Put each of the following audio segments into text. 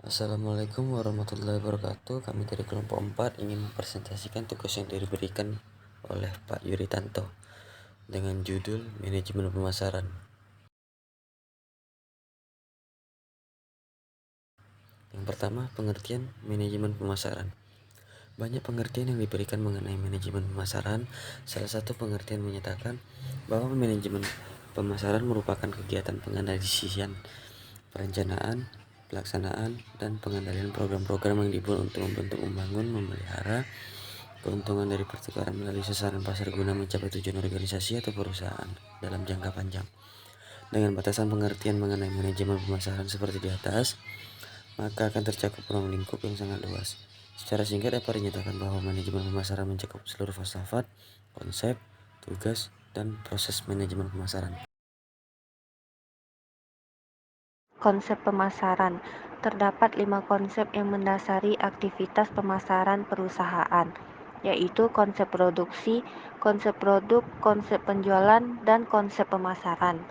Assalamualaikum warahmatullahi wabarakatuh. Kami dari kelompok 4 ingin mempresentasikan tugas yang diberikan oleh Pak Yuritanto dengan judul Manajemen Pemasaran. Yang pertama, pengertian manajemen pemasaran. Banyak pengertian yang diberikan mengenai manajemen pemasaran. Salah satu pengertian menyatakan bahwa manajemen pemasaran merupakan kegiatan penganalisian, perencanaan, pelaksanaan, dan pengendalian program-program yang dibuat untuk membentuk, membangun, memelihara keuntungan dari pertukaran melalui sasaran pasar guna mencapai tujuan organisasi atau perusahaan dalam jangka panjang. Dengan batasan pengertian mengenai manajemen pemasaran seperti di atas, maka akan tercakup ruang lingkup yang sangat luas. Secara singkat dapat dinyatakan bahwa manajemen pemasaran mencakup seluruh filsafat, konsep, tugas, dan proses manajemen pemasaran. Konsep pemasaran. Terdapat 5 konsep yang mendasari aktivitas pemasaran perusahaan, yaitu konsep produksi, konsep produk, konsep penjualan, dan konsep pemasaran.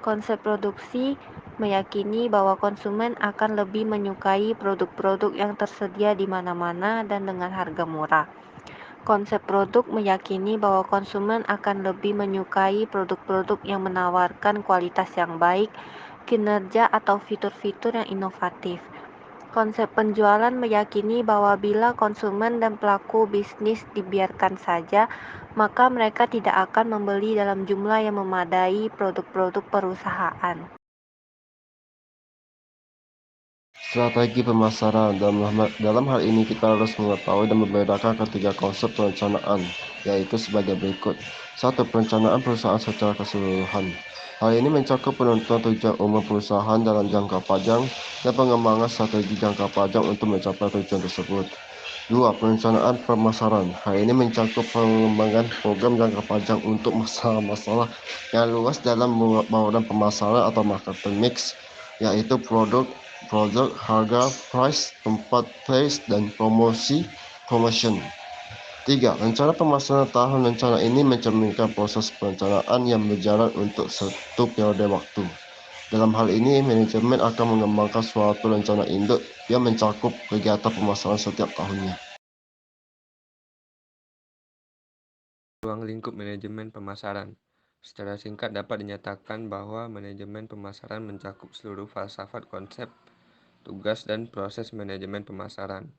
Konsep produksi meyakini bahwa konsumen akan lebih menyukai produk-produk yang tersedia di mana-mana dan dengan harga murah. Konsep produk meyakini bahwa konsumen akan lebih menyukai produk-produk yang menawarkan kualitas yang baik, kinerja atau fitur-fitur yang inovatif. Konsep penjualan meyakini bahwa bila konsumen dan pelaku bisnis dibiarkan saja, maka mereka tidak akan membeli dalam jumlah yang memadai produk-produk perusahaan. Strategi pemasaran. Dalam hal ini kita harus mengetahui dan membedakan ketiga konsep perencanaan, yaitu sebagai berikut. 1. Perencanaan perusahaan secara keseluruhan. Hal ini mencakup penentuan tujuan umum perusahaan dalam jangka panjang dan pengembangan strategi jangka panjang untuk mencapai tujuan tersebut. 2. Perencanaan pemasaran. Hal ini mencakup pengembangan program jangka panjang untuk masalah-masalah yang luas dalam bauran pemasaran atau marketing mix, yaitu produk, harga, price, tempat, place, dan promotion. 3. Rencana pemasaran tahun. Rencana ini mencerminkan proses perencanaan yang berjalan untuk satu periode waktu. Dalam hal ini, manajemen akan mengembangkan suatu rencana induk yang mencakup kegiatan pemasaran setiap tahunnya. Ruang lingkup manajemen pemasaran. Secara singkat dapat dinyatakan bahwa manajemen pemasaran mencakup seluruh falsafat, konsep, tugas, dan proses manajemen pemasaran.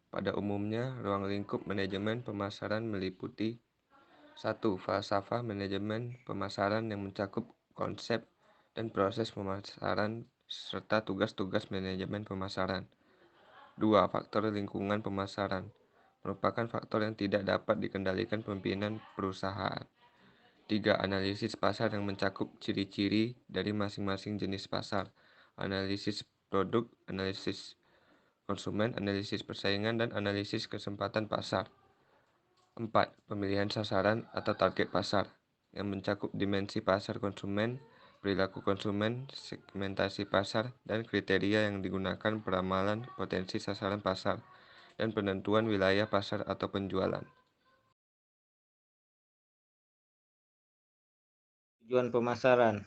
Pada umumnya, ruang lingkup manajemen pemasaran meliputi 1. Falsafah manajemen pemasaran yang mencakup konsep dan proses pemasaran serta tugas-tugas manajemen pemasaran. 2. Faktor lingkungan pemasaran merupakan faktor yang tidak dapat dikendalikan pimpinan perusahaan. 3. Analisis pasar yang mencakup ciri-ciri dari masing-masing jenis pasar, analisis produk, analisis konsumen, analisis persaingan, dan analisis kesempatan pasar. 4. Pemilihan sasaran atau target pasar yang mencakup dimensi pasar konsumen, perilaku konsumen, segmentasi pasar, dan kriteria yang digunakan peramalan potensi sasaran pasar dan penentuan wilayah pasar atau penjualan. Tujuan pemasaran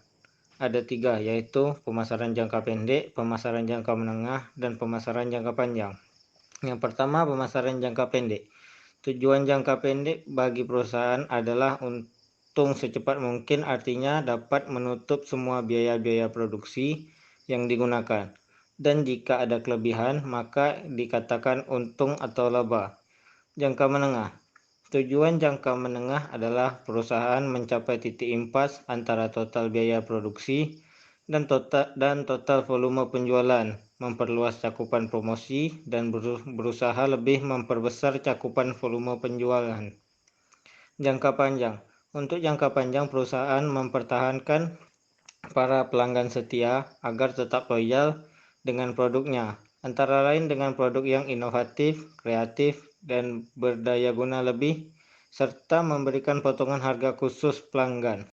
ada 3, yaitu pemasaran jangka pendek, pemasaran jangka menengah, dan pemasaran jangka panjang. Yang pertama, pemasaran jangka pendek. Tujuan jangka pendek bagi perusahaan adalah untung secepat mungkin, artinya dapat menutup semua biaya-biaya produksi yang digunakan. Dan jika ada kelebihan, maka dikatakan untung atau laba. Jangka menengah. Tujuan jangka menengah adalah perusahaan mencapai titik impas antara total biaya produksi dan total volume penjualan, memperluas cakupan promosi, dan berusaha lebih memperbesar cakupan volume penjualan. Jangka panjang. Untuk jangka panjang, perusahaan mempertahankan para pelanggan setia agar tetap loyal dengan produknya, antara lain dengan produk yang inovatif, kreatif, dan berdaya guna lebih, serta memberikan potongan harga khusus pelanggan.